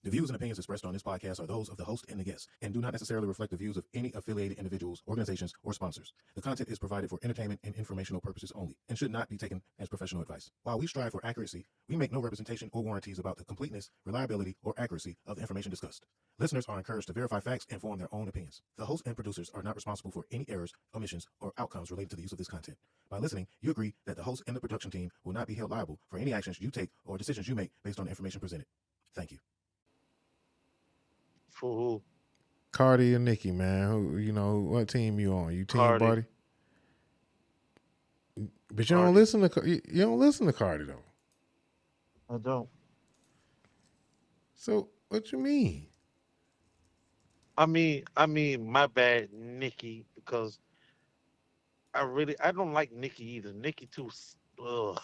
The views and opinions expressed on this podcast are those of the host and the guests, and do not necessarily reflect the views of any affiliated individuals, organizations, or sponsors. The content is provided for entertainment and informational purposes only, and should not be taken as professional advice. While we strive for accuracy, we make no representation or warranties about the completeness, reliability, or accuracy of the information discussed. Listeners are encouraged to verify facts and form their own opinions. The host and producers are not responsible for any errors, omissions, or outcomes related to the use of this content. By listening, you agree that the host and the production team will not be held liable for any actions you take or decisions you make based on the information presented. Thank you. For who? Cardi and Nicki, man. Who, what team you on? You team Cardi. Cardi? But you don't listen to Cardi though. I don't. So what you mean? I mean, my bad, Nicki, because I don't like Nicki either. Nicki too. Ugh.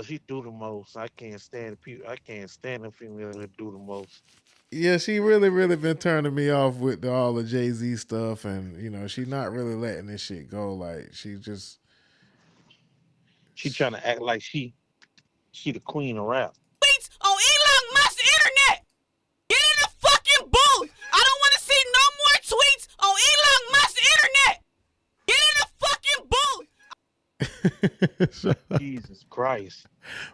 She do the most. I can't stand people. I can't stand a female that do the most. Yeah, she really been turning me off with all the Jay-Z stuff, and she not really letting this shit go. Like she trying to act like she the queen of rap. Tweets on Elon Musk's internet. Get in the fucking booth. I don't want to see no more tweets on Elon Musk's internet. Get in the fucking booth. Jesus Christ.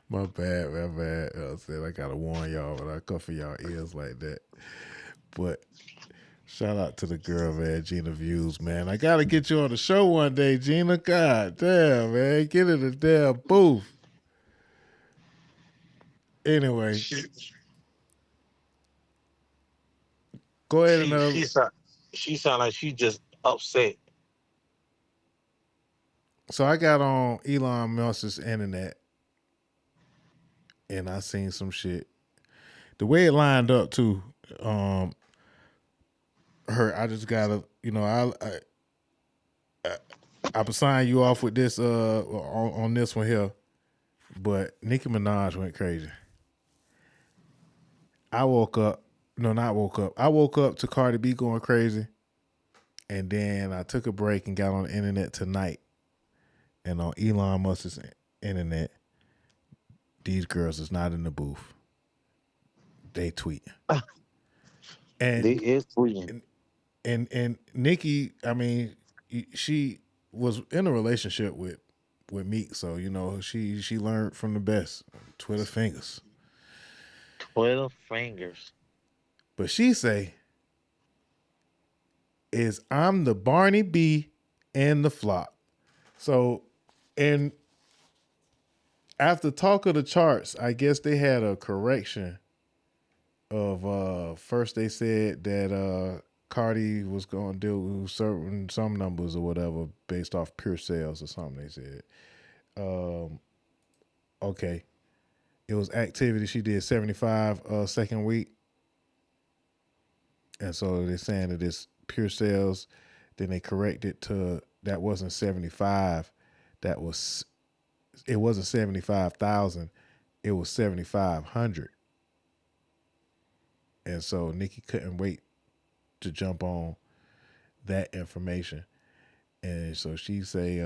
My bad. I said I gotta warn y'all when I cover y'all ears like that. But shout out to the girl, man, Gina Views, man. I gotta get you on the show one day, Gina. God damn, man. Get in the damn booth. Anyway. Go ahead She sound like she just upset. So I got on Elon Musk's internet and I seen some shit. The way it lined up too, I just gotta, I'm sign you off with this on this one here. But Nicki Minaj went crazy. I woke up to Cardi B going crazy. And then I took a break and got on the internet tonight. And on Elon Musk's internet, these girls is not in the booth. They tweet. And they is tweeting. And Nicki, I mean, she was in a relationship with Meek, so she learned from the best. Twitter fingers. Twitter fingers. But she say, I'm the Barney B and the flop. So, and after talk of the charts, I guess they had a correction of first they said that Cardi was going to do some numbers or whatever based off pure sales or something they said. Okay. It was activity. She did 75 second week. And so they're saying that it's pure sales. Then they corrected to that wasn't 75. It wasn't 75,000. It was 7,500. And so Nicki couldn't wait to jump on that information. And so she say,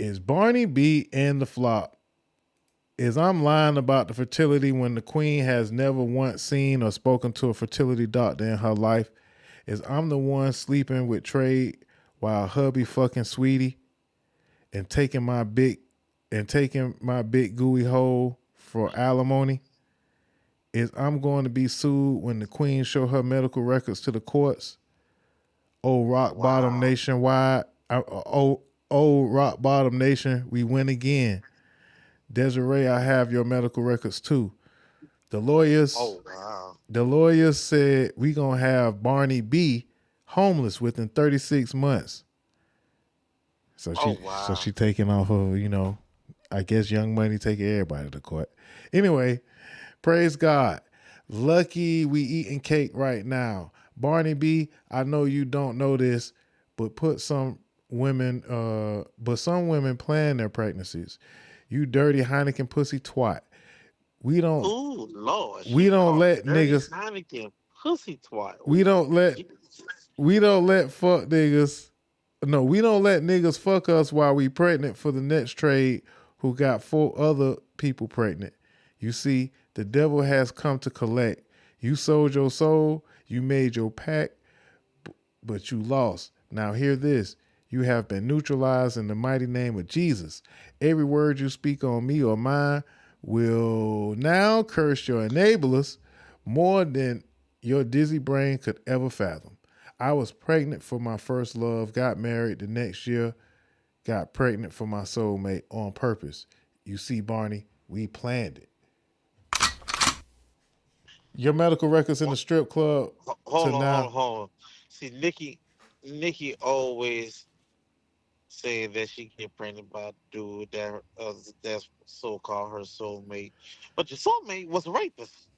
is Barney B in the flop? Is I'm lying about the fertility when the queen has never once seen or spoken to a fertility doctor in her life? Is I'm the one sleeping with Trade while hubby fucking sweetie and taking my big gooey hole for alimony? Is I'm going to be sued when the queen show her medical records to the courts? Old Rock Bottom nationwide. Old Rock Bottom Nation, we win again. Desiree, I have your medical records too. The lawyers said we gonna have Barney B homeless within 36 months. So she taking off of, I guess Young Money taking everybody to court. Anyway, praise God. Lucky we eating cake right now. Barney B, I know you don't know this, but some women plan their pregnancies. You dirty Heineken pussy twat. We don't. Ooh, Lord. We don't let niggas. Heineken pussy twat. We don't let fuck niggas. No, we don't let niggas fuck us while we pregnant for the next trade who got 4 other people pregnant. You see, the devil has come to collect. You sold your soul, you made your pact, but you lost. Now hear this. You have been neutralized in the mighty name of Jesus. Every word you speak on me or mine will now curse your enablers more than your dizzy brain could ever fathom. I was pregnant for my first love, got married the next year, got pregnant for my soulmate on purpose. You see, Barney, we planned it. Your medical records in the strip club Hold to on, now. hold on. See, Nikki always saying that she get pregnant by a dude that's so called her soulmate, but your soulmate was a rapist.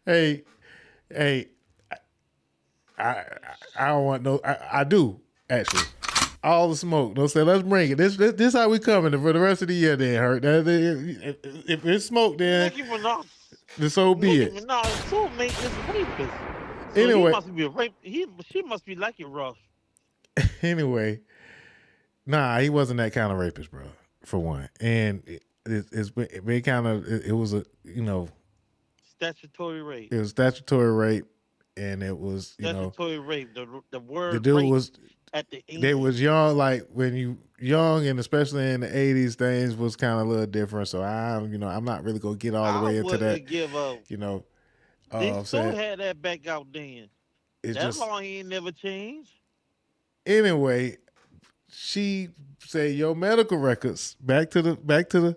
Hey, hey, I don't want no. I do actually. All the smoke. Don't say let's bring it. This how we coming for the rest of the year. Then hurt. If it's smoke, then Nicki Minaj, so be Nicki it. Minaj's soulmate is a rapist. So Anyway. he must be a rape. She must be like it rough. Anyway, nah, he wasn't that kind of rapist, bro. For one, and it's been kind of it was a Statutory rape. it was statutory rape, and it was Statutory rape. The word the dude rape was. at the end. They was young, like when you young, and especially in the 80s, things was kind of a little different. So I'm not really gonna get all the way into that. Give up. They still had that back out then. It's That just law ain't never changed. anyway. She said your medical records back to the goddamn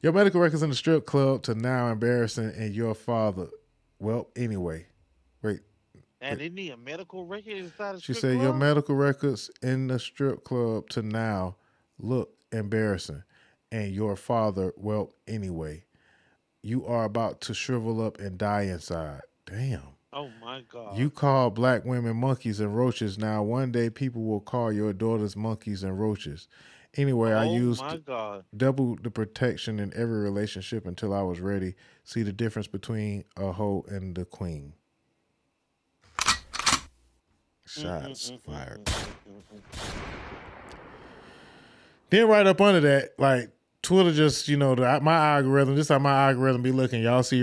your medical records in the strip club to now embarrassing, and your father. Well, anyway, wait. And they need a medical record inside the She strip said your club? medical records in the strip club to now look embarrassing. And your father, well, anyway, you are about to shrivel up and die inside. Damn. Oh my God. You call black women monkeys and roaches. Now one day people will call your daughters monkeys and roaches. Anyway, I used my God. double the protection in every relationship until I was ready. See the difference between a hoe and the queen. Shots fired. Then right up under that, like Twitter just, my algorithm, this how my algorithm be looking. Y'all see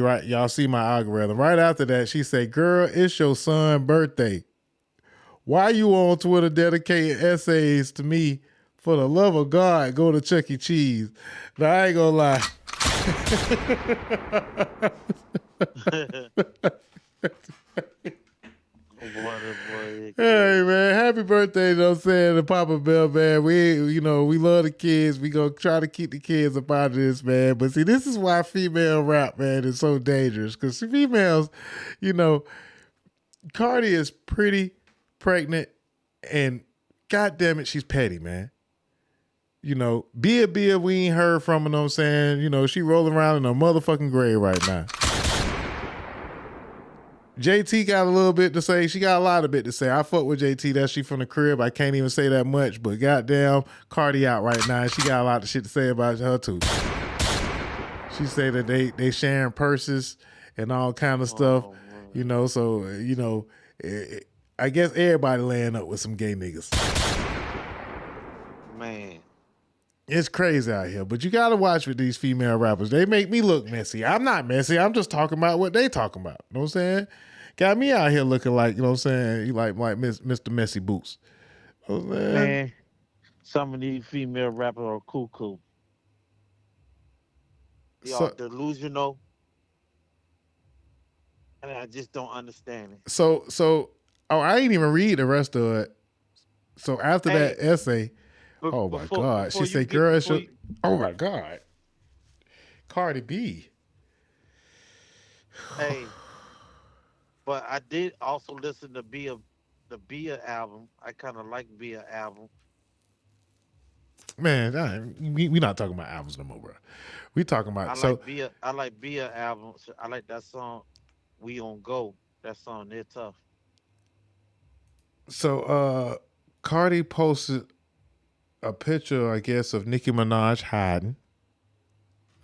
my algorithm. Right after that, she said, girl, it's your son's birthday. Why you on Twitter dedicating essays to me? For the love of God, go to Chuck E. Cheese. Now, I ain't gonna lie. Hey man, happy birthday, you know what I'm saying, to Papa Bell, man. We love the kids. We gonna try to keep the kids up out of this, man. But see, this is why female rap, man, is so dangerous. Because females, Cardi is pretty, pregnant, and God damn it, she's petty, man. Bia, we ain't heard from her, know what I'm saying? She rolling around in a motherfucking grave right now. JT got a little bit to say. She got a lot of bit to say. I fuck with JT. That she from the crib. I can't even say that much, but goddamn, Cardi out right now. And she got a lot of shit to say about her too. She say that they sharing purses and all kind of stuff. So I guess everybody laying up with some gay niggas. Man. It's crazy out here, but you got to watch with these female rappers. They make me look messy. I'm not messy. I'm just talking about what they talking about. You know what I'm saying? Got me out here looking like, you know what I'm saying, you like Mr. Messy Boots. You know what I'm saying? Man, some of these female rappers are cuckoo. Y'all delusional. And I just don't understand it. So I ain't even read the rest of it. So after that essay, oh my God. She said, girl, oh my God. Cardi B. Hey, but I did also listen to the Bia album. I kind of like Bia album. Man, we not talking about albums no more, bro. We talking about I like Bia album. I like that song, We On Go. That song, they're tough. So Cardi posted a picture, I guess, of Nicki Minaj hiding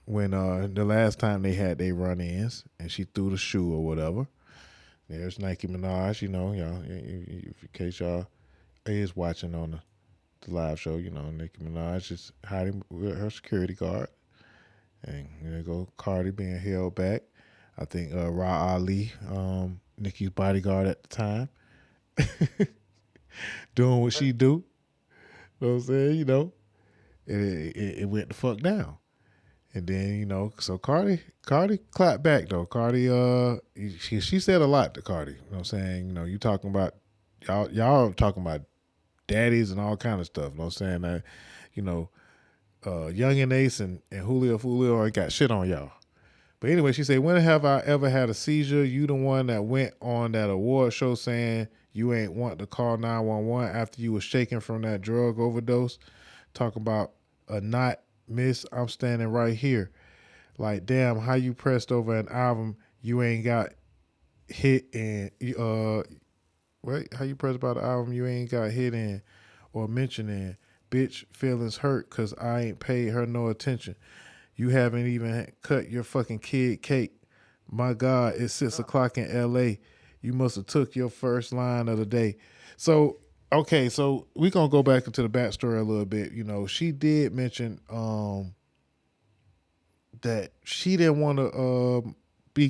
when the last time they had their run-ins, and she threw the shoe or whatever. There's Nicki Minaj, y'all, in case y'all is watching on the live show. Nicki Minaj is hiding with her security guard, and there go Cardi being held back. I think Ra Ali, Nicki's bodyguard at the time, doing what she do. You know what I'm saying? It went the fuck down. And then, so Cardi clapped back though. Cardi, she said a lot to Cardi. You know what I'm saying? You talking about, y'all talking about daddies and all kind of stuff. You know what I'm saying? That, Young and Ace and Julio ain't got shit on y'all. But anyway, she said, when have I ever had a seizure? You the one that went on that award show saying you ain't want to call 911 after you was shaking from that drug overdose. Talking about a knot, miss, I'm standing right here. Like, damn, how you pressed over an album you ain't got hit in, how you pressed about an album you ain't got hit in or mentioned in. Bitch, feelings hurt because I ain't paid her no attention. You haven't even cut your fucking kid cake. My God, it's 6 o'clock in L.A. You must have took your first line of the day. So, okay, so we're going to go back into the backstory a little bit. She did mention that she didn't want to be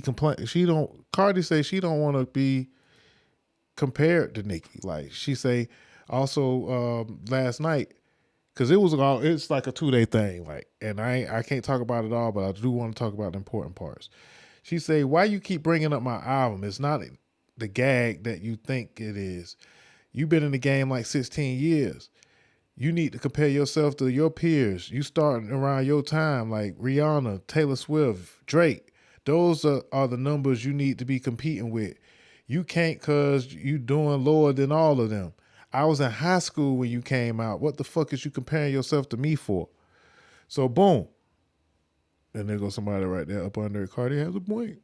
Cardi say she don't want to be compared to Nicki. Like, she say also last night, because it's like a 2-day thing, like, and I can't talk about it all, but I do want to talk about the important parts. She say, why you keep bringing up my album? It's not the gag that you think it is. You've been in the game like 16 years. You need to compare yourself to your peers. You starting around your time, like Rihanna, Taylor Swift, Drake. Those are the numbers you need to be competing with. You can't cause you doing lower than all of them. I was in high school when you came out. What the fuck is you comparing yourself to me for? So boom. And there goes somebody right there up under it. Cardi has a point.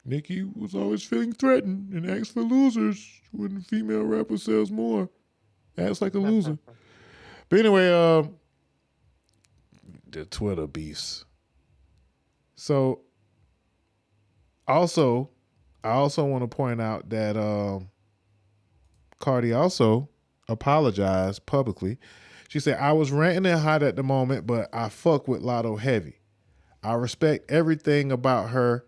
Nicki was always feeling threatened and asked for losers when the female rapper sells more. Acts like a loser. But anyway, the Twitter beefs. So I also want to point out that Cardi also apologized publicly. She said, I was ranting and hot at the moment, but I fuck with Lotto heavy. I respect everything about her,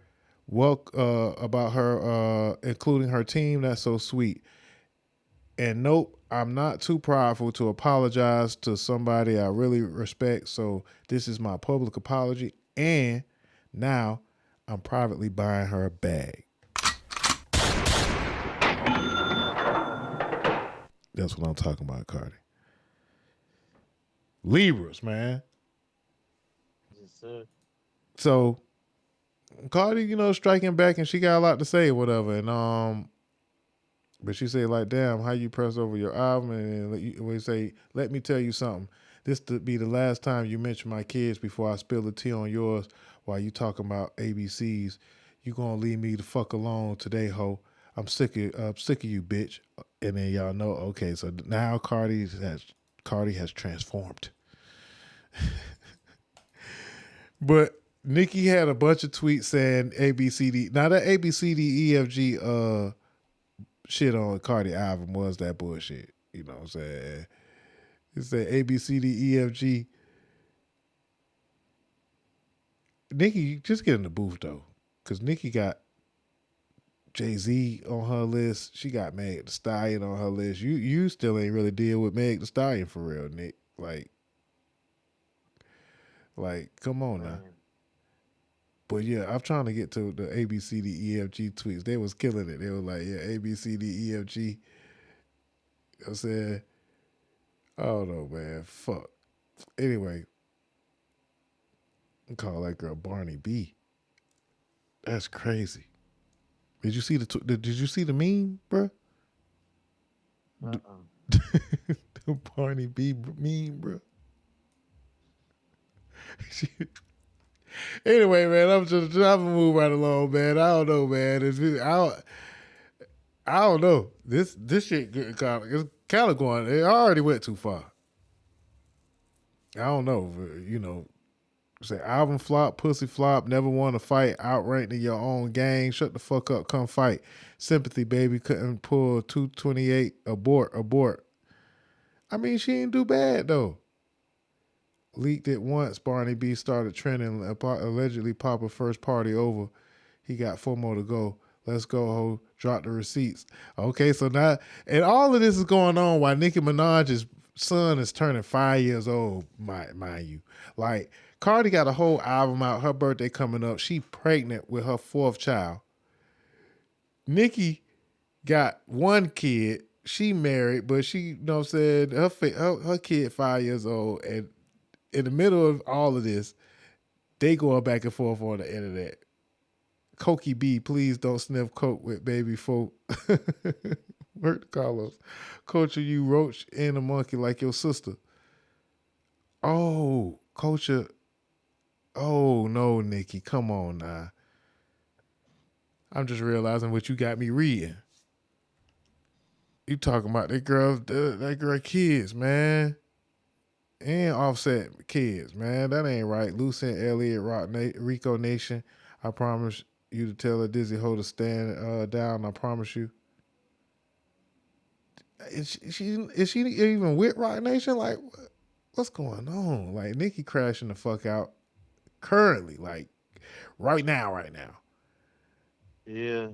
including her team. That's so sweet. And nope, I'm not too prideful to apologize to somebody I really respect. So this is my public apology. And now I'm privately buying her a bag. That's what I'm talking about, Cardi. Libras, man. Yes, sir. So Cardi, striking back, and she got a lot to say, whatever. And but she said, like, damn, how you press over your album, and we say, let me tell you something. This to be the last time you mention my kids before I spill the tea on yours while you talking about ABCs. You gonna leave me the fuck alone today, ho. I'm sick of you, bitch. And then y'all know, okay, so now Cardi has transformed. But Nicki had a bunch of tweets saying ABCD. Now that ABCDEFG shit on Cardi album was that bullshit. You know what I'm saying? It said ABCDEFG. Nicki, just get in the booth though. Cause Nicki got Jay-Z on her list. She got Meg Thee Stallion on her list. You still ain't really deal with Meg Thee Stallion for real, Nick. Like, come on now. But yeah, I'm trying to get to the ABCDEFG tweets. They was killing it. They were like, yeah, ABCDEFG. I said, I don't know, man. Fuck. Anyway, I call that girl Barney B. That's crazy. Did you see the meme, bro? The Barney B meme, bro. Anyway, man, I'm gonna move right along, man. I don't know, man. I don't know. This shit is kind of going. It already went too far. I don't know. Say album flop, pussy flop, never won a fight, outranked in your own gang. Shut the fuck up, come fight. Sympathy, baby, couldn't pull 228. Abort. I mean, she ain't do bad though. Leaked it once. Barney B started trending. Allegedly, Papa first party over. He got 4 more to go. Let's go, ho. Drop the receipts. Okay, so now, and all of this is going on while Nicki Minaj's son is turning 5 years old, mind you. Like, Cardi got a whole album out. Her birthday coming up. She pregnant with her 4th child. Nicki got 1 kid. She married, but she, you know what I'm saying, her kid 5 years old, and in the middle of all of this, they going back and forth on the internet. Cokie B, please don't sniff coke with baby folk. Work Carlos. Culture you roach and a monkey like your sister. Oh, culture. Oh, no, Nikki. Come on now. I'm just realizing what you got me reading. You talking about that girl kids, man. And Offset kids, man. That ain't right. Lucent, Elliott, Rico Nation. I promise you to tell a Dizzy Ho to stand down. I promise you. Is she even with Rock Nation? Like, what's going on? Like, Nicki crashing the fuck out currently. Like, right now. Yeah.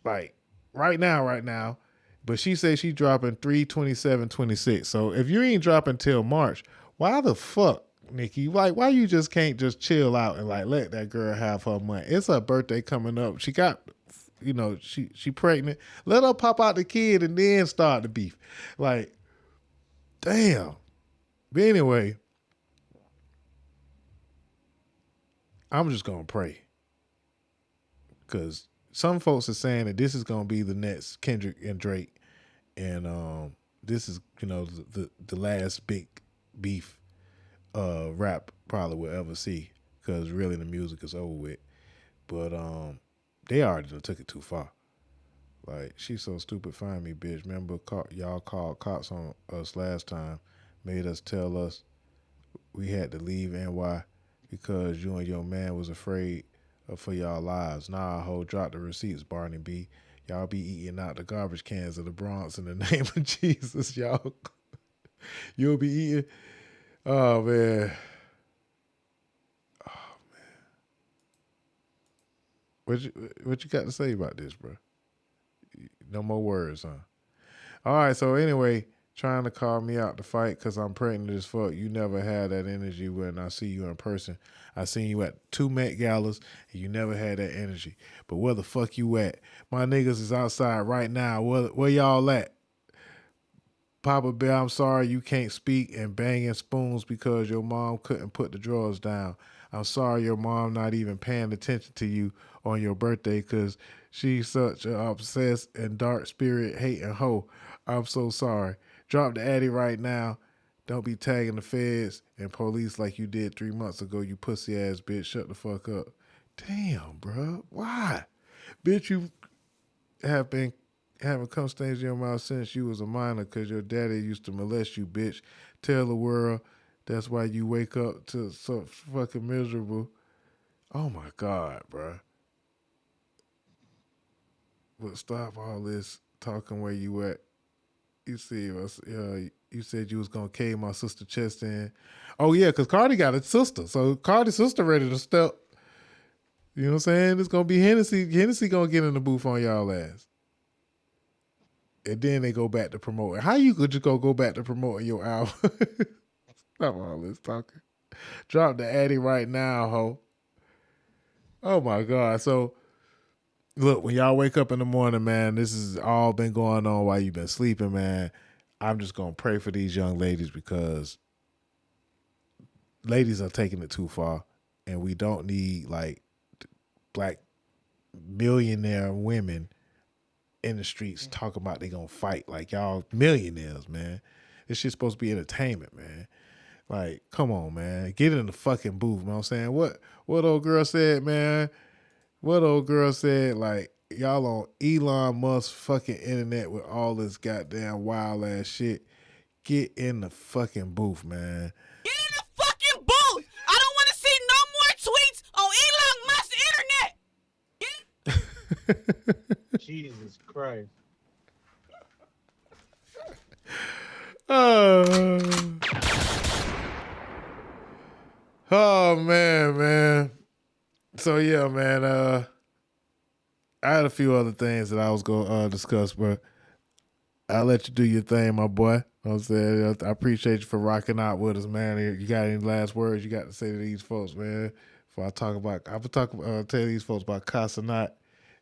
Like, right now. But she says she dropping 3/27/26. So if you ain't dropping till March, why the fuck, Nicki? Like, why you just can't just chill out and like let that girl have her money? It's her birthday coming up. She got, you know, she pregnant. Let her pop out the kid and then start the beef. Like, damn. But anyway, I'm just gonna pray. Cause some folks are saying that this is gonna be the next Kendrick and Drake. And this is, you know, the last big beef rap probably will ever see, because really the music is over with. But they already done took it too far. Like, she's so stupid, find me, bitch. Remember y'all called cops on us last time, made us tell us we had to leave NY because you and your man was afraid for y'all lives. Nah, ho, drop the receipts, Barney B. Y'all be eating out the garbage cans of the Bronx in the name of Jesus, y'all. You'll be eating. Oh, man. What you got to say about this, bro? No more words, huh? All right, so anyway, trying to call me out to fight because I'm pregnant as fuck. You never had that energy when I see you in person. I seen you at 2 Met Galas, and you never had that energy. But where the fuck you at? My niggas is outside right now. Where y'all at? Papa Bear, I'm sorry you can't speak and banging spoons because your mom couldn't put the drawers down. I'm sorry your mom not even paying attention to you on your birthday because she's such an obsessed and dark spirit hating hoe. I'm so sorry. Drop the addy right now. Don't be tagging the feds and police like you did 3 months ago, you pussy ass bitch. Shut the fuck up. Damn, bro. Why? Bitch, you have been having cum stains in your mouth since you was a minor because your daddy used to molest you, bitch. Tell the world that's why you wake up to so fucking miserable. Oh my God, bro. But stop all this talking where you at. You see, you said you was going to cave my sister chest in. Oh, yeah, because Cardi got a sister. So Cardi's sister ready to step. You know what I'm saying? It's going to be Hennessy. Hennessy going to get in the booth on y'all ass. And then they go back to promoting. How you could just go back to promoting your album? Stop all this talking. Drop the addy right now, ho. Oh, my God. So, look, when y'all wake up in the morning, man, this has all been going on while you've been sleeping, man. I'm just going to pray for these young ladies because ladies are taking it too far, and we don't need, like, black millionaire women in the streets talking about they going to fight like y'all millionaires, man. This shit's supposed to be entertainment, man. Like, come on, man. Get in the fucking booth, you know what I'm saying? What old girl said, man? What old girl said, like, y'all on Elon Musk's fucking internet with all this goddamn wild ass shit. Get in the fucking booth, man. Get in the fucking booth. I don't want to see no more tweets on Elon Musk's internet. Jesus Christ. Oh man. So yeah, man. I had a few other things that I was gonna discuss, but I'll let you do your thing, my boy. You know what I'm saying? I appreciate you for rocking out with us, man. You got any last words you got to say to these folks, man? Before I talk about, I will tell these folks about Kash Patel,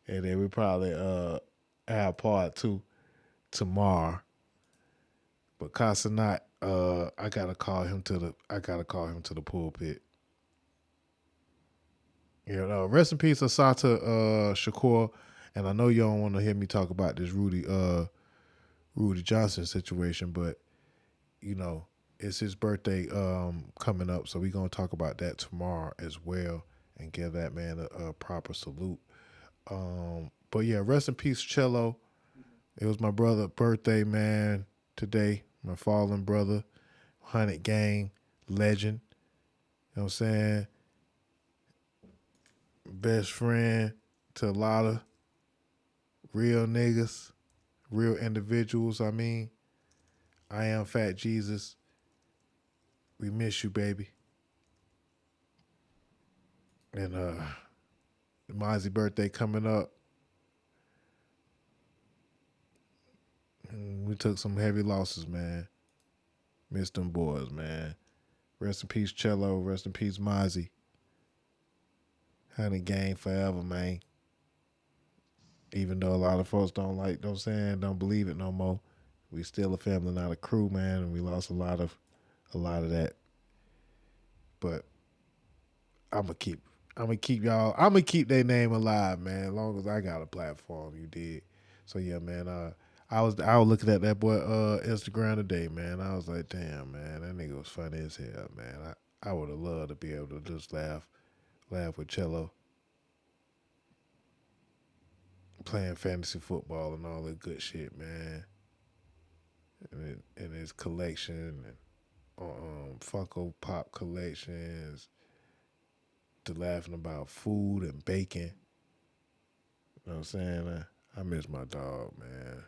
and then we probably have part 2 tomorrow. But Kash Patel, I gotta call him to the pulpit. You know, rest in peace, Assata Shakur. And I know you don't want to hear me talk about this Rudy Johnson situation, but you know, it's his birthday coming up, so we're gonna talk about that tomorrow as well and give that man a proper salute. But yeah, rest in peace, Chello. It was my brother's birthday, man, today. My fallen brother, 100 gang legend. You know what I'm saying? Best friend to a lot of real niggas, real individuals. I mean, I am Fat Jesus. We miss you, baby. And Mazi birthday coming up. And we took some heavy losses, man. Missed them boys, man. Rest in peace, Chello. Rest in peace, Mazi. Had a gang forever, man. Even though a lot of folks don't believe it no more. We still a family, not a crew, man, and we lost a lot of that. But I'm gonna keep their name alive, man, as long as I got a platform, you did. So yeah, man, I was looking at that boy Instagram today, man. I was like, damn, man, that nigga was funny as hell, man. I would have loved to be able to just laugh with Chello. Playing fantasy football and all that good shit, man. And his collection and Funko Pop collections, to laughing about food and bacon. You know what I'm saying? I miss my dog, man.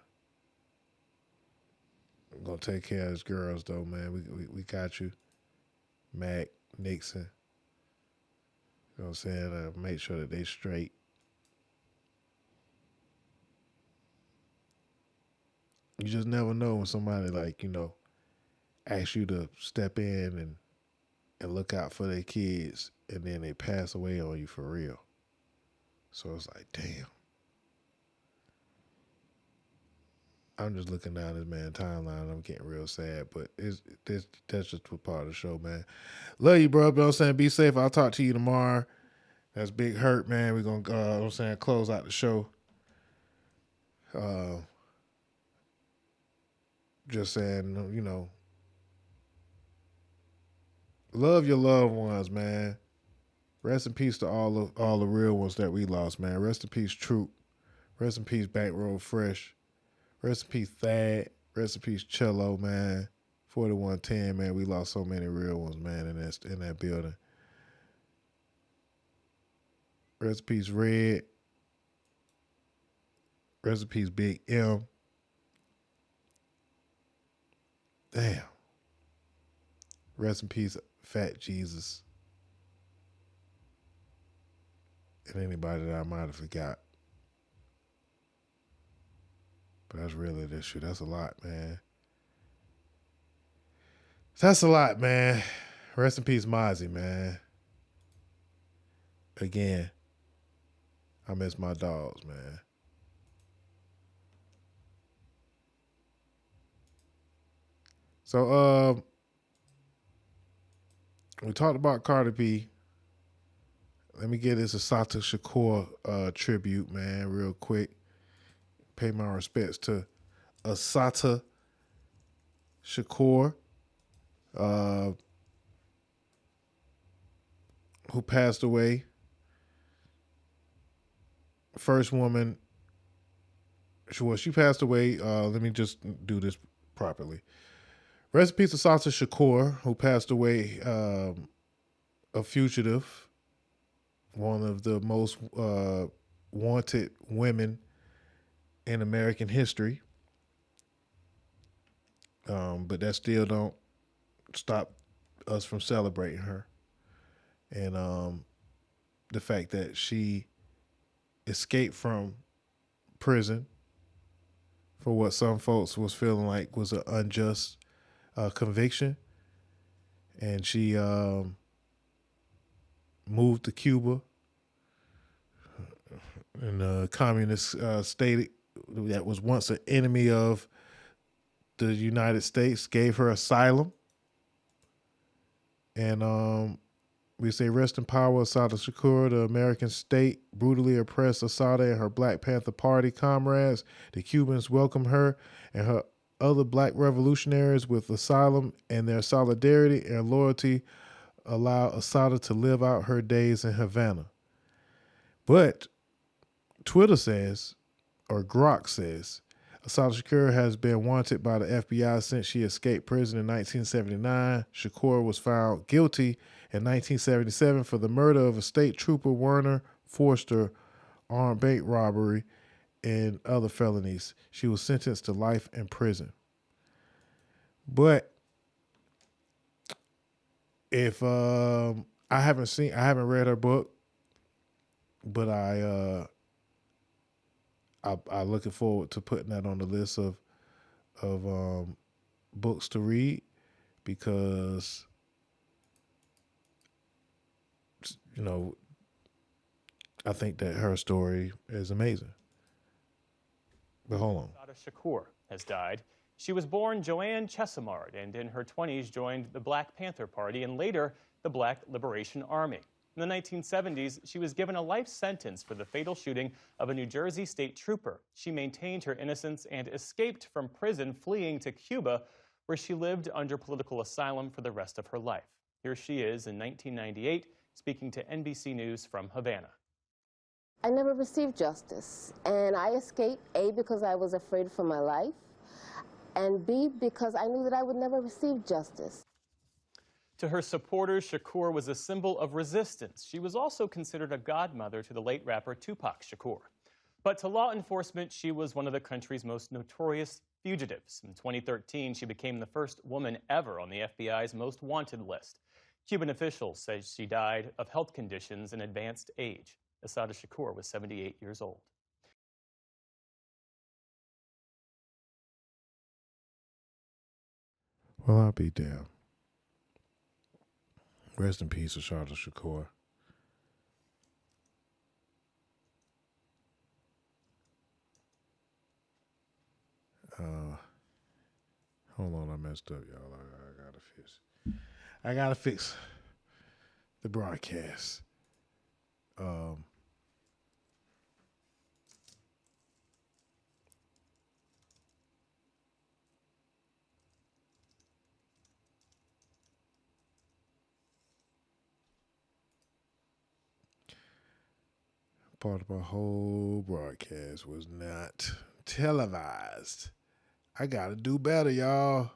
I'm gonna take care of his girls though, man. We got you. Mac, Nixon. You know what I'm saying? Make sure that they straight. You just never know when somebody, like, you know, asks you to step in and look out for their kids, and then they pass away on you for real. So it's like, damn. I'm just looking down this man's timeline and I'm getting real sad, but that's just a part of the show, man. Love you, bro. You know what I'm saying? Be safe. I'll talk to you tomorrow. That's Big Hurt, man. We're going to, close out the show. Just saying, you know, love your loved ones, man. Rest in peace to all the real ones that we lost, man. Rest in peace, Troop. Rest in peace, Back Row Fresh. Rest in peace, Thad. Rest in peace, Chello, man. 4110, man. We lost so many real ones, man, in that building. Rest in peace, Red. Rest in peace, Big M. Damn. Rest in peace, Fat Jesus. And anybody that I might have forgot. But that's really this shit. That's a lot, man. That's a lot, man. Rest in peace, Mazi, man. Again, I miss my dogs, man. So, we talked about Cardi B. Let me get this Assata Shakur tribute, man, real quick. Pay my respects to Assata Shakur, who passed away. First woman. She passed away. Let me just do this properly. Rest in peace, Assata Shakur, who passed away a fugitive, one of the most wanted women in American history. But that still don't stop us from celebrating her. And the fact that she escaped from prison for what some folks was feeling like was an unjust conviction. And she moved to Cuba, in a communist state that was once an enemy of the United States, gave her asylum. And we say rest in power, Assata Shakur. The American state brutally oppressed Assata and her Black Panther Party comrades. The Cubans welcomed her and her other black revolutionaries with asylum, and their solidarity and loyalty allowed Assata to live out her days in Havana. But Twitter says, or Grok says, Assata Shakur has been wanted by the FBI since she escaped prison in 1979. Shakur was found guilty in 1977 for the murder of a state trooper, Werner Forster, armed bank robbery, and other felonies. She was sentenced to life in prison. But if I haven't read her book, but I looking forward to putting that on the list of books to read, because I think that her story is amazing. But hold on. Assata Shakur has died. She was born Joanne Chesimard and in her 20s joined the Black Panther Party and later the Black Liberation Army. In the 1970s, she was given a life sentence for the fatal shooting of a New Jersey state trooper. She maintained her innocence and escaped from prison, fleeing to Cuba, where she lived under political asylum for the rest of her life. Here she is in 1998, speaking to NBC News from Havana. I never received justice, and I escaped, A, because I was afraid for my life, and B, because I knew that I would never receive justice. To her supporters, Shakur was a symbol of resistance. She was also considered a godmother to the late rapper Tupac Shakur. But to law enforcement, she was one of the country's most notorious fugitives. In 2013, she became the first woman ever on the FBI's most wanted list. Cuban officials say she died of health conditions in advanced age. Assata Shakur was 78 years old. Well, I'll be damned. Rest in peace, Assata Shakur. Hold on, I messed up, y'all. I gotta fix the broadcast. Part of my whole broadcast was not televised. I gotta do better, y'all.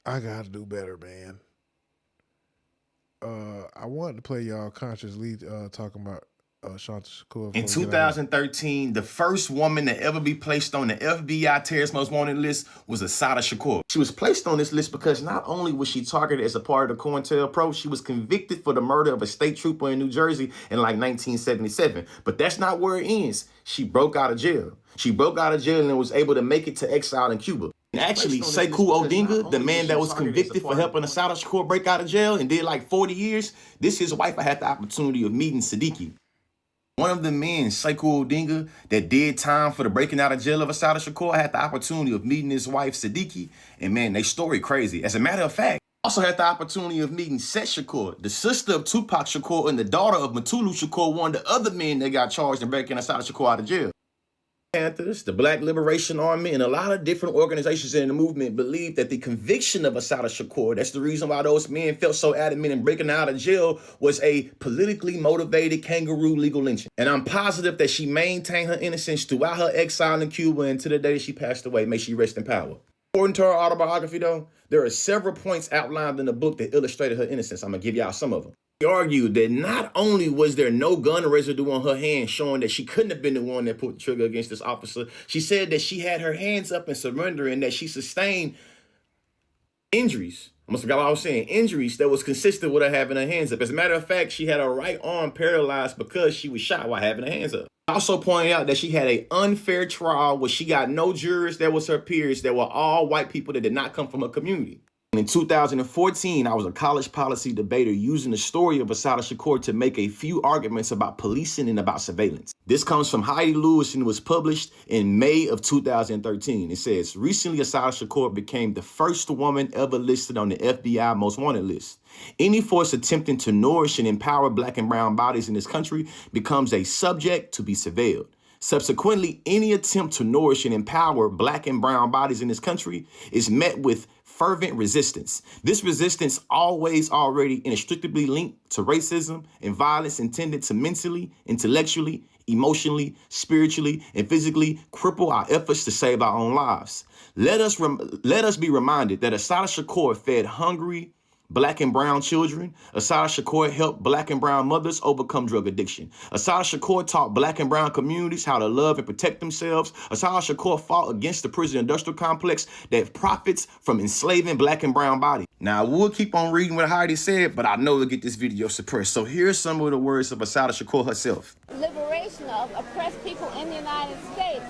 I gotta do better, man. I wanted to play y'all consciously talking about Assata Shakur. In 2013, the first woman to ever be placed on the FBI Terrorist Most Wanted list was Assata Shakur. She was placed on this list because not only was she targeted as a part of the COINTELPRO, she was convicted for the murder of a state trooper in New Jersey in like 1977. But that's not where it ends. She broke out of jail. She broke out of jail and was able to make it to exile in Cuba. And actually, Sekou Odinga, the man that was convicted for helping Assata Shakur break out of jail and did like 40 years, his wife, I had the opportunity of meeting Siddiqui. One of the men, Sekou Odinga, that did time for the breaking out of jail of Assata Shakur, I had the opportunity of meeting his wife, Siddiqui, and man, they story crazy. As a matter of fact, I also had the opportunity of meeting Set Shakur, the sister of Tupac Shakur and the daughter of Mutulu Shakur, one of the other men that got charged in breaking Assata Shakur out of jail. Panthers, the Black Liberation Army, and a lot of different organizations in the movement believe that the conviction of Assata Shakur, that's the reason why those men felt so adamant in breaking out of jail, was a politically motivated kangaroo legal lynching. And I'm positive that she maintained her innocence throughout her exile in Cuba and to the day she passed away. May she rest in power. According to her autobiography, though, there are several points outlined in the book that illustrated her innocence. I'm going to give y'all some of them. She argued that not only was there no gun residue on her hand showing that she couldn't have been the one that pulled the trigger against this officer, she said that she had her hands up in surrender and that she sustained injuries. I almost forgot what I was saying. Injuries that was consistent with her having her hands up. As a matter of fact, she had her right arm paralyzed because she was shot while having her hands up. Also pointing out that she had an unfair trial where she got no jurors that was her peers that were all white people that did not come from her community. In 2014, I was a college policy debater using the story of Assata Shakur to make a few arguments about policing and about surveillance. This comes from Heidi Lewis and was published in May of 2013. It says, recently Assata Shakur became the first woman ever listed on the FBI Most Wanted list. Any force attempting to nourish and empower black and brown bodies in this country becomes a subject to be surveilled. Subsequently, any attempt to nourish and empower black and brown bodies in this country is met with fervent resistance. This resistance always already inextricably linked to racism and violence intended to mentally, intellectually, emotionally, spiritually, and physically cripple our efforts to save our own lives. Let us be reminded that Assata Shakur fed hungry black and brown children. Assata Shakur helped black and brown mothers overcome drug addiction. Assata Shakur taught black and brown communities how to love and protect themselves. Assata Shakur fought against the prison industrial complex that profits from enslaving black and brown bodies. Now, I will keep on reading what Heidi said, but I know it'll get this video suppressed. So here's some of the words of Assata Shakur herself. Liberation of oppressed people in the United States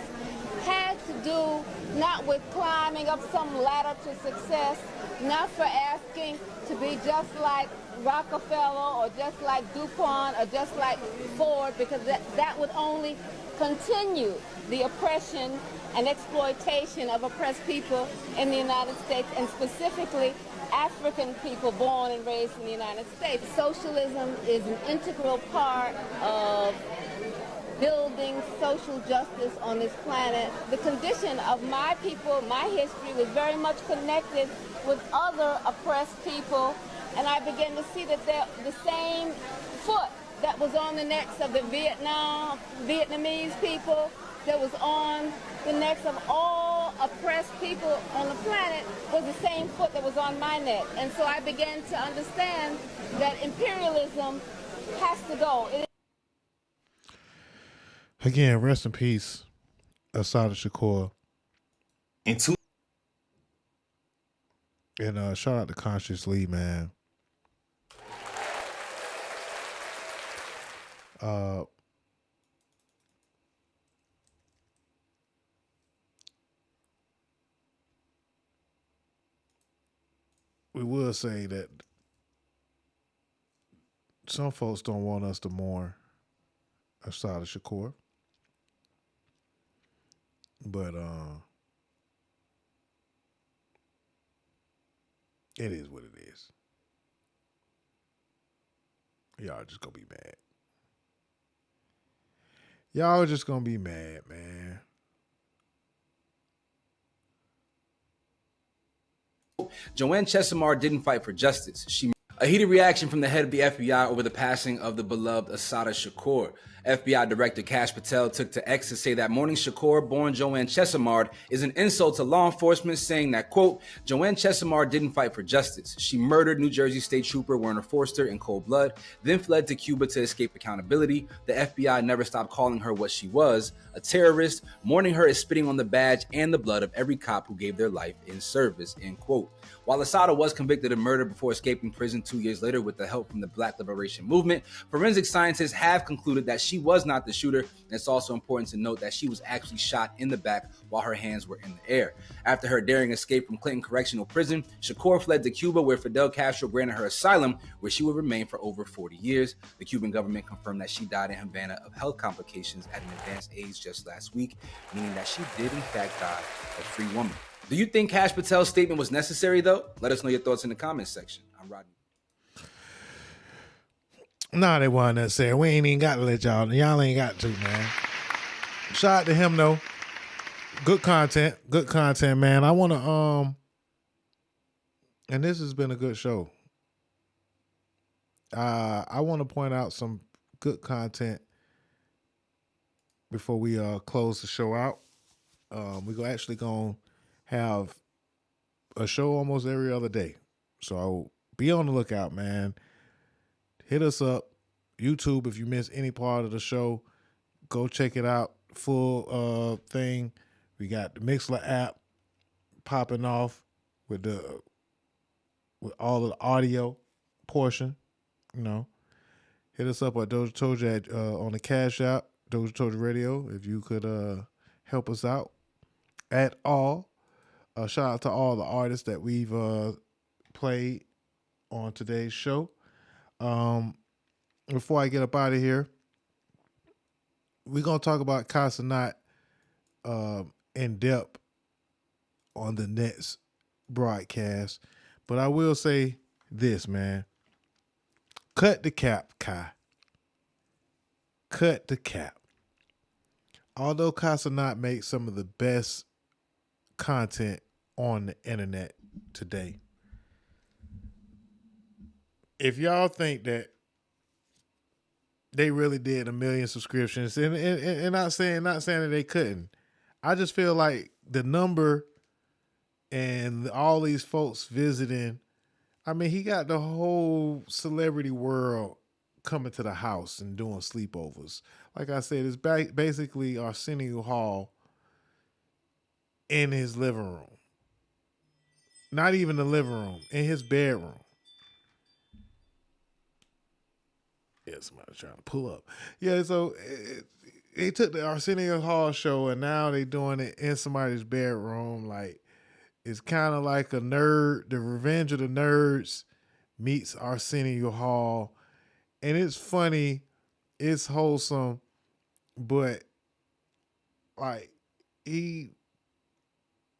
had to do not with climbing up some ladder to success, not for asking to be just like Rockefeller or just like DuPont or just like Ford, because that would only continue the oppression and exploitation of oppressed people in the United States, and specifically African people born and raised in the United States. Socialism is an integral part of building social justice on this planet. The condition of my people, my history, was very much connected with other oppressed people, and I began to see that the same foot that was on the necks of the Vietnamese people, that was on the necks of all oppressed people on the planet, was the same foot that was on my neck. And so I began to understand that imperialism has to go. Again, rest in peace, Assata Shakur. And shout out to Conscious Lee, man. We will say that some folks don't want us to mourn Assata Shakur. But it is what it is. Y'all just gonna be mad. Y'all just gonna be mad, man. Joanne Chesimard didn't fight for justice. A heated reaction from the head of the FBI over the passing of the beloved Assata Shakur. FBI Director Kash Patel took to X to say that mourning Shakur, born Joanne Chesimard, is an insult to law enforcement, saying that, quote, Joanne Chesimard didn't fight for justice. She murdered New Jersey State Trooper Werner Forster in cold blood, then fled to Cuba to escape accountability. The FBI never stopped calling her what she was, a terrorist. Mourning her is spitting on the badge and the blood of every cop who gave their life in service, end quote. While Assata was convicted of murder before escaping prison 2 years later with the help from the Black Liberation Movement, forensic scientists have concluded that she was not the shooter, and it's also important to note that she was actually shot in the back while her hands were in the air. After her daring escape from Clinton Correctional Prison, Shakur fled to Cuba, where Fidel Castro granted her asylum, where she would remain for over 40 years. The Cuban government confirmed that she died in Havana of health complications at an advanced age just last week, meaning that she did in fact die a free woman. Do you think Kash Patel's statement was necessary, though? Let us know your thoughts in the comments section. I'm Rodney. Nah, they wasn't necessary. We ain't even got to let y'all. Y'all ain't got to, man. Shout out to him, though. Good content. Good content, man. I want to, and this has been a good show. I want to point out some good content before we close the show out. We're actually going to have a show almost every other day. So be on the lookout, man. hit us up. YouTube, if you miss any part of the show, go check it out. Full thing. We got the Mixler app popping off with all of the audio portion. You know, hit us up at DozhaToldya on the Cash App, DozhaToldya Radio. If you could help us out at all. Shout out to all the artists that we've played on today's show. Before I get up out of here, we're gonna talk about Kai Cenat in depth on the next broadcast. But I will say this, man. Cut the cap, Kai. Cut the cap. Although Kai Cenat makes some of the best content on the internet today, if y'all think that they really did 1 million subscriptions, and not saying that they couldn't, I just feel like the number and all these folks visiting, I mean, he got the whole celebrity world coming to the house and doing sleepovers. Like I said, it's basically Arsenio Hall in his living room. Not even the living room, in his bedroom. Yeah, somebody trying to pull up. Yeah, so they took the Arsenio Hall show and now they doing it in somebody's bedroom. Like, it's kind of like a nerd, the Revenge of the Nerds meets Arsenio Hall. And it's funny, it's wholesome, but like,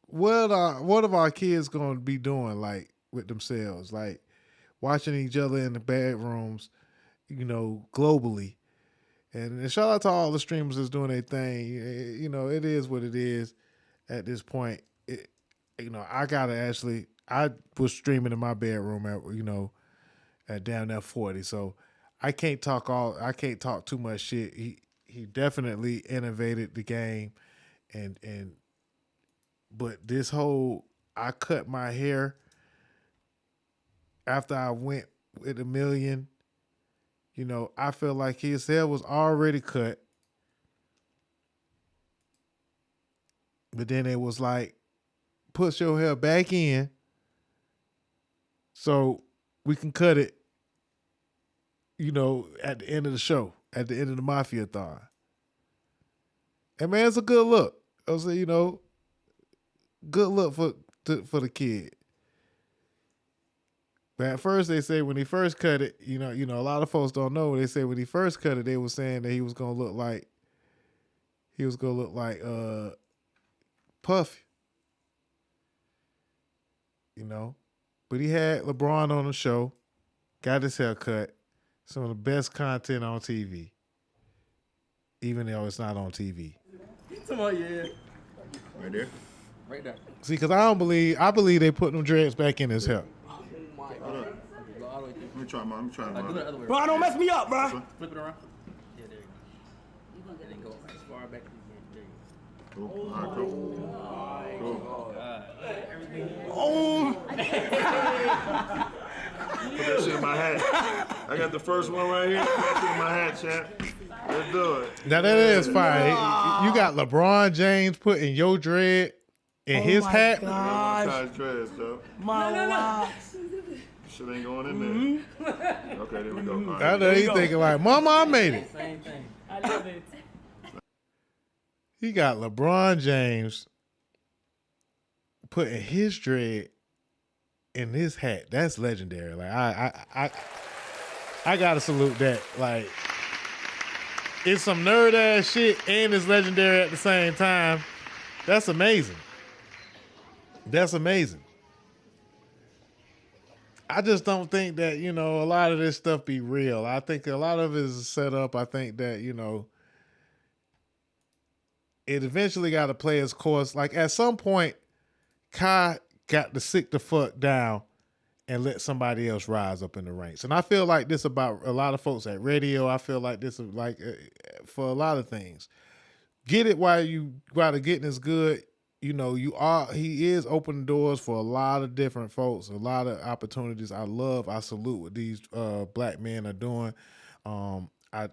what are our kids gonna be doing, like, with themselves? Like, watching each other in the bedrooms, you know, globally. And shout out to all the streamers that's doing their thing. You know, it is what it is at this point. You know, I was streaming in my bedroom at down there 40. So I can't talk too much shit. He definitely innovated the game but this whole, I cut my hair after I went with 1 million. You know, I feel like his hair was already cut. But then it was like, put your hair back in so we can cut it, you know, at the end of the show, at the end of the MafiaThon. And man, it's a good look. I was, you know, good look for the kid. But at first they say when he first cut it, you know, a lot of folks don't know. They say when he first cut it, they were saying that he was gonna look like Puffy. You know? But he had LeBron on the show, got his hair cut, some of the best content on TV. Even though it's not on TV. Yeah. Right there. Right there. See, because I believe they put them dreads back in his hair. Let me try mine. Bro, don't mess me up, bro. Flip it around. Yeah, there you go. And then go as far back as you can. There you go. Cool. All right, cool. Put that shit in my hat. I got the first one right here. Put that shit in my hat, champ. Let's do it. Now that is fine. You got LeBron James putting your dread in his hat. Size dreads, though. My locks. Shit ain't going in there. Okay, there we go. Right. I know he's thinking like, Mama, I made it. Same thing. I love it. He got LeBron James putting his dread in his hat. That's legendary. Like I gotta salute that. Like, it's some nerd ass shit and it's legendary at the same time. That's amazing. That's amazing. I just don't think that, you know, a lot of this stuff be real. I think a lot of it is set up. I think that, you know, it eventually got to play its course. Like, at some point, Kai got to sit the fuck down and let somebody else rise up in the ranks. And I feel like this about a lot of folks at radio. I feel like this is like for a lot of things. Get it while the getting is good. he is opening doors for a lot of different folks, a lot of opportunities. I salute what these black men are doing. I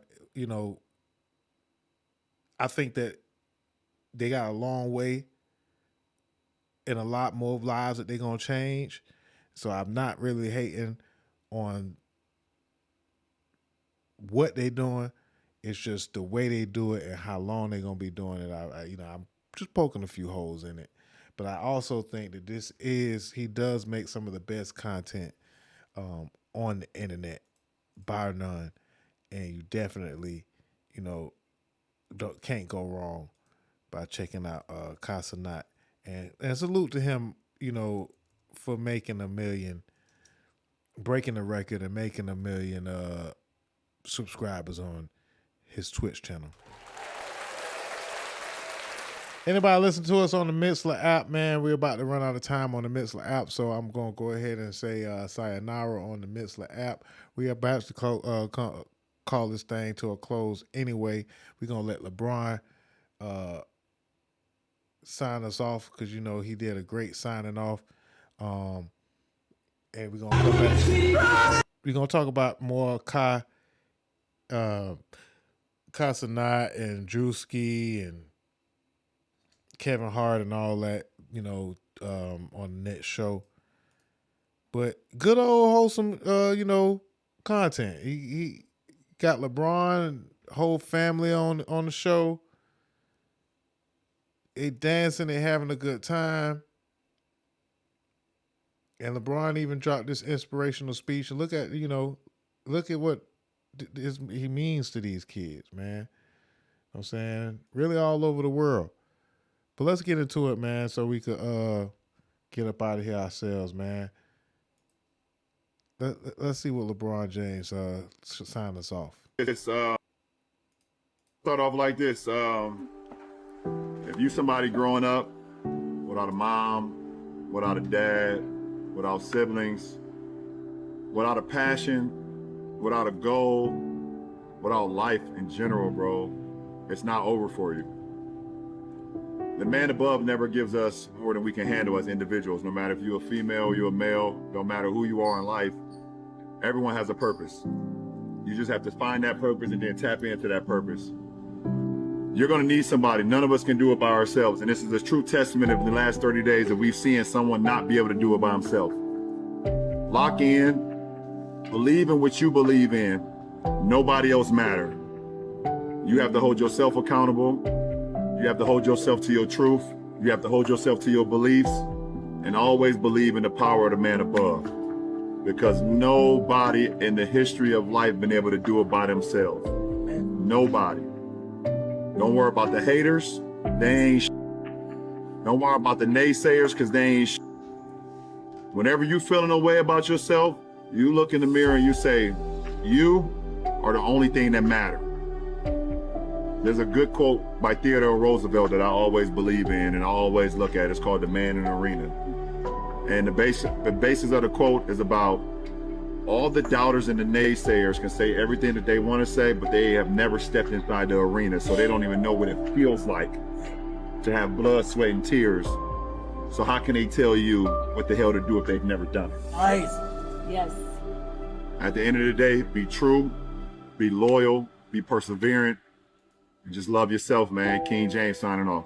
think that they got a long way and a lot more lives that they're going to change. So I'm not really hating on what they're doing. It's just the way they do it and how long they're going to be doing it. I'm just poking a few holes in it. But I also think that he does make some of the best content on the internet, bar none. And you definitely, can't go wrong by checking out Kai Cenat. And salute to him, for making $1 million, breaking the record and making $1 million subscribers on his Twitch channel. Anybody listen to us on the Mixlr app, man? We're about to run out of time on the Mixlr app, so I'm going to go ahead and say sayonara on the Mixlr app. We are about to call this thing to a close anyway. We're going to let LeBron sign us off because, he did a great signing off. And we're going to come back. We're going to talk about more Kai Cenat and Drewski and Kevin Hart and all that, on the next show. But good old wholesome, content. He got LeBron, whole family on the show. They dancing, they having a good time. And LeBron even dropped this inspirational speech. And look at what he means to these kids, man. You know what I'm saying? Really all over the world. But let's get into it, man, so we could get up out of here ourselves, man. Let's see what LeBron James sign us off. It's start off like this. If you somebody growing up without a mom, without a dad, without siblings, without a passion, without a goal, without life in general, bro, it's not over for you. The man above never gives us more than we can handle as individuals, no matter if you're a female, you're a male, no matter who you are in life, everyone has a purpose. You just have to find that purpose and then tap into that purpose. You're gonna need somebody. None of us can do it by ourselves. And this is a true testament of the last 30 days that we've seen someone not be able to do it by himself. Lock in, believe in what you believe in. Nobody else matters. You have to hold yourself accountable. You have to hold yourself to your truth. You have to hold yourself to your beliefs and always believe in the power of the man above, because nobody in the history of life been able to do it by themselves. Nobody. Don't worry about the haters. They ain't shit. Don't worry about the naysayers because they ain't shit. Whenever you feeling a way about yourself, you look in the mirror and you say, you are the only thing that matters. There's a good quote by Theodore Roosevelt that I always believe in and I always look at. It's called The Man in the Arena. And the basis of the quote is about all the doubters and the naysayers can say everything that they want to say, but they have never stepped inside the arena, so they don't even know what it feels like to have blood, sweat, and tears. So how can they tell you what the hell to do if they've never done it? Nice. Yes. At the end of the day, be true, be loyal, be perseverant, and just love yourself, man. King James signing off.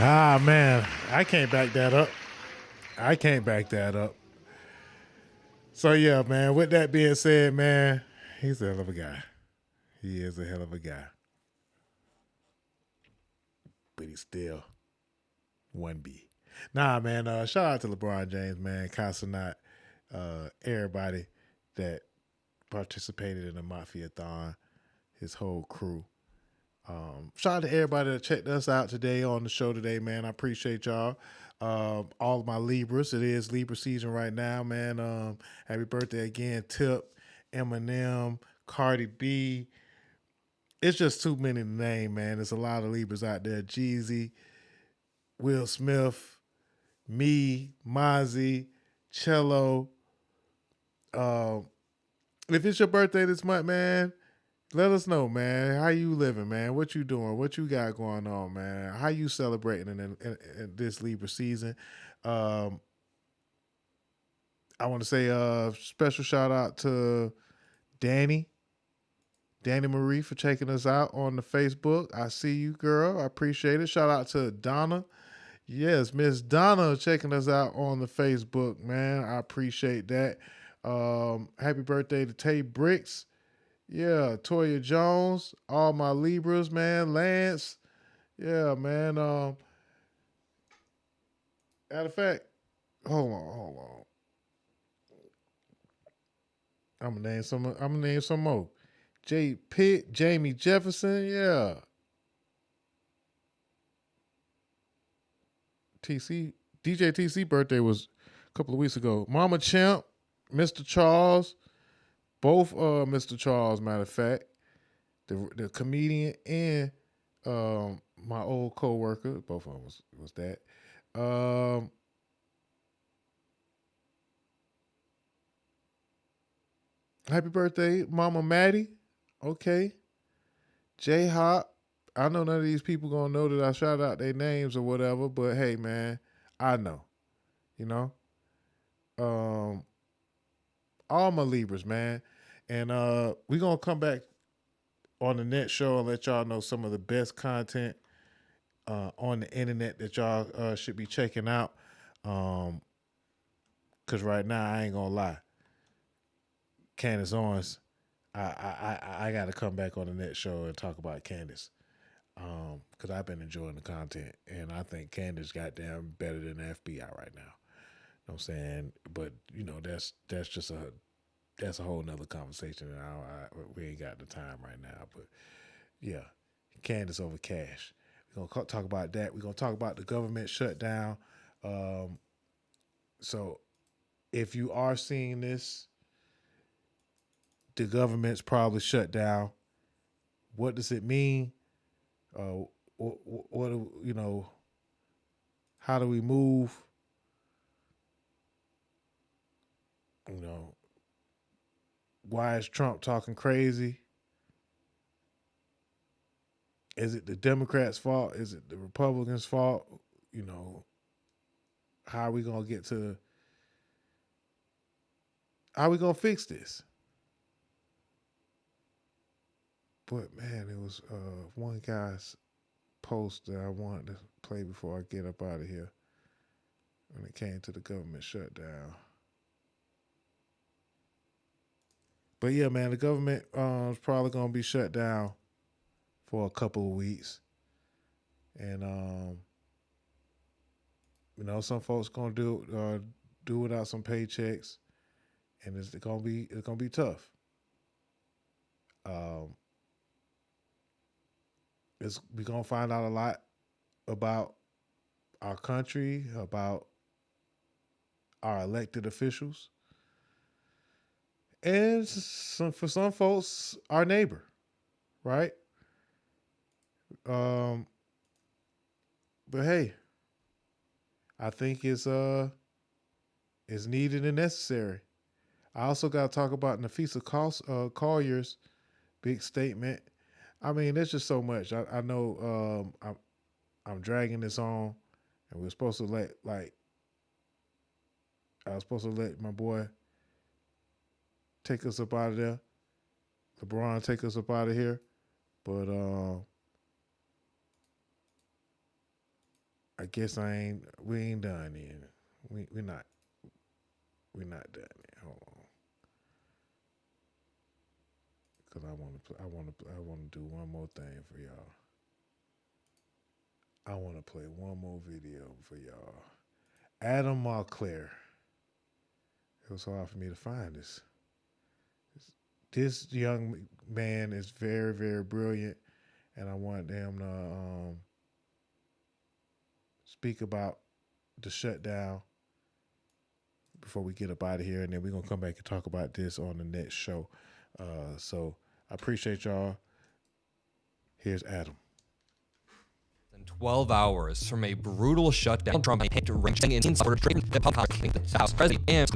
Ah, man, I can't back that up. So, yeah, man, with that being said, man, he's a hell of a guy. He is a hell of a guy. But he's still 1B. Nah, man, shout out to LeBron James, man, Kai Cenat, everybody that participated in the MafiaThon, his whole crew. Shout out to everybody that checked us out today on the show today, man. I appreciate y'all. All of my Libras. It is Libra season right now, man. Happy birthday again, Tip, Eminem, Cardi B. It's just too many to name, man. There's a lot of Libras out there. Jeezy, Will Smith, me, Mazi, Chello, if it's your birthday this month, man, let us know, man. How you living, man? What you doing? What you got going on, man? How you celebrating in this Libra season? I want to say a special shout out to Danny Marie for checking us out on the Facebook. I see you, girl. I appreciate it. Shout out to Donna. Yes, Miss Donna checking us out on the Facebook, man. I appreciate that. Happy birthday to Tay Bricks. Yeah, Toya Jones, all my Libras, man. Lance. Yeah, man. Matter of fact, hold on. I'm gonna name some more. Jay Pitt, Jamie Jefferson, yeah. DJ TC birthday was a couple of weeks ago. Mama Champ, Mr. Charles, both Mr. Charles, matter of fact, the comedian and my old co-worker, both of them was that. Happy birthday, Mama Maddie. Okay. J Hop. I know none of these people gonna know that I shout out their names or whatever, but hey, man, I know. You know? All my Libras, man. And we're gonna come back on the next show and let y'all know some of the best content on the internet that y'all should be checking out. Cause right now I ain't gonna lie. Candace Owens, I got to come back on the next show and talk about Candace, because I've been enjoying the content, and I think Candace goddamn better than the FBI right now. You know what I'm saying? But you know that's just a whole nother conversation, and we ain't got the time right now. But yeah, Candace over Cash. We're gonna talk about that. We're gonna talk about the government shutdown. So if you are seeing this, the government's probably shut down. What does it mean? What you know? How do we move? You know, why is Trump talking crazy? Is it the Democrats' fault? Is it the Republicans' fault? You know, how are we gonna get to? How are we gonna fix this? But man, it was one guy's post that I wanted to play before I get up out of here when it came to the government shutdown. But yeah, man, the government is probably going to be shut down for a couple of weeks. And, you know, some folks going to do without some paychecks. And it's going to be tough. We're going to find out a lot about our country, about our elected officials, and for some folks, our neighbor, right? But hey, I think it's needed and necessary. I also got to talk about Nafisa Collier's big statement. I mean, there's just so much. I know I'm dragging this on, and we're supposed to I was supposed to let my boy take us up out of there. LeBron take us up out of here. But I guess we ain't done yet. We're not done yet. Hold on. Cause I want to do one more thing for y'all. I want to play one more video for y'all. Adam Montclair. It was hard for me to find this. This young man is very, very brilliant, and I want them to speak about the shutdown before we get up out of here, and then we're gonna come back and talk about this on the next show. So I appreciate y'all. Here's Adam. 12 hours from a brutal shutdown. Trump hit wrenching in support of the public House President and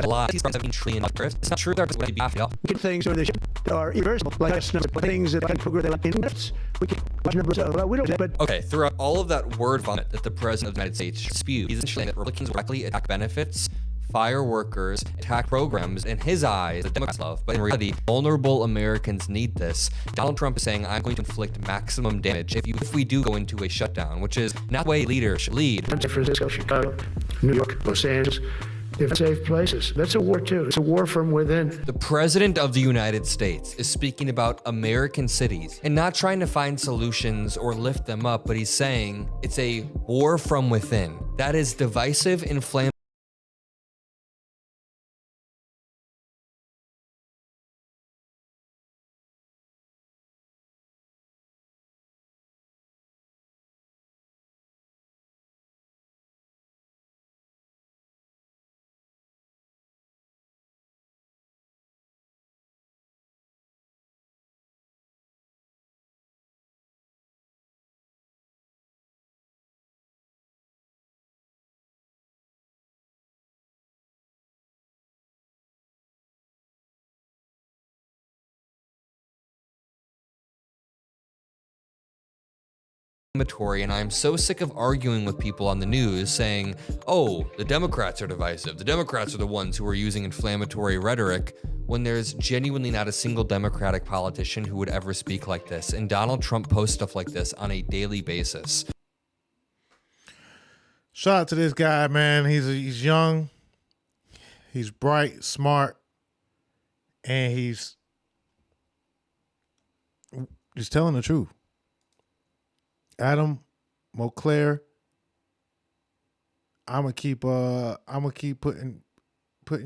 lies from 17 trillion dollars. It's not true. There's going to be get things that are irreversible, like things that can figure that in minutes. We can watch numbers of widows, but okay. Throughout all of that word vomit that the President of the United States spews, he's ensuring that Republicans directly attack benefits, fire workers, attack programs. In his eyes, the Democrats love, but in reality, vulnerable Americans need this. Donald Trump is saying, I'm going to inflict maximum damage if we do go into a shutdown, which is not the way leaders should lead. San Francisco, Chicago, New York, Los Angeles, they're safe places. That's a war too. It's a war from within. The President of the United States is speaking about American cities and not trying to find solutions or lift them up, but he's saying it's a war from within. That is divisive, inflammatory. And I'm so sick of arguing with people on the news saying, oh, the Democrats are divisive. The Democrats are the ones who are using inflammatory rhetoric, when there's genuinely not a single Democratic politician who would ever speak like this. And Donald Trump posts stuff like this on a daily basis. Shout out to this guy, man. He's young, he's bright, smart, and he's telling the truth. Adam Moncler, I'm gonna keep putting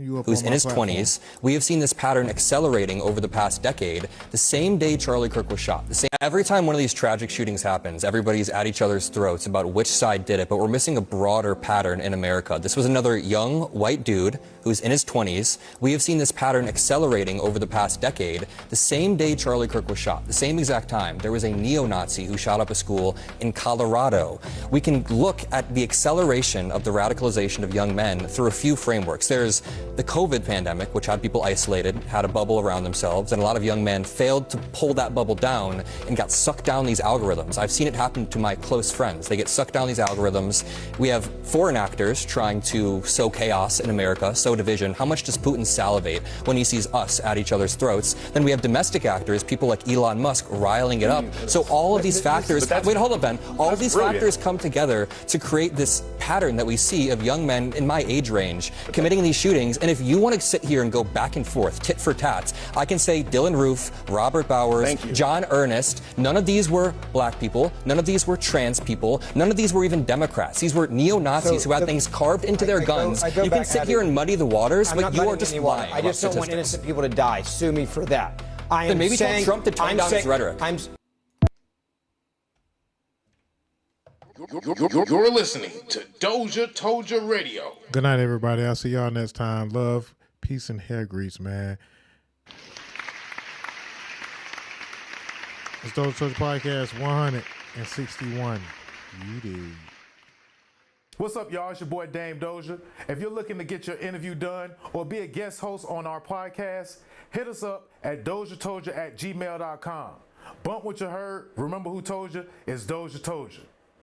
you up. Who's on in his platform. 20s. We have seen this pattern accelerating over the past decade. The same day Charlie Kirk was shot. Every time one of these tragic shootings happens, everybody's at each other's throats about which side did it, but we're missing a broader pattern in America. This was another young white dude who's in his 20s. We have seen this pattern accelerating over the past decade. The same day Charlie Kirk was shot, the same exact time, there was a neo-Nazi who shot up a school in Colorado. We can look at the acceleration of the radicalization of young men through a few frameworks. There's the COVID pandemic, which had people isolated, had a bubble around themselves, and a lot of young men failed to pull that bubble down and got sucked down these algorithms. I've seen it happen to my close friends. They get sucked down these algorithms. We have foreign actors trying to sow chaos in America, sow division. How much does Putin salivate when he sees us at each other's throats? Then we have domestic actors, people like Elon Musk, riling it up. So all of these factors, wait, hold up, Ben. All of these factors come together to create this pattern that we see of young men in my age range committing these shootings. And if you want to sit here and go back and forth, tit for tat, I can say Dylan Roof, Robert Bowers, John Earnest, none of these were black people, none of these were trans people, none of these were even Democrats. These were neo-Nazis who had things carved into their guns. You can sit here and muddy the waters, but you are just lying. I just don't want innocent people to die. Sue me for that. I am then maybe saying, tell Trump to tone down his rhetoric. You're listening to Doja Told Ya Radio. Good night, everybody. I'll see y'all next time. Love, peace, and hair grease, man. It's DozhaToldya Podcast 161. You do. What's up, y'all? It's your boy Dame Doja. If you're looking to get your interview done or be a guest host on our podcast, hit us up at DozhaToldya@gmail.com. Bump what you heard. Remember who told you? It's Doja Told Ya.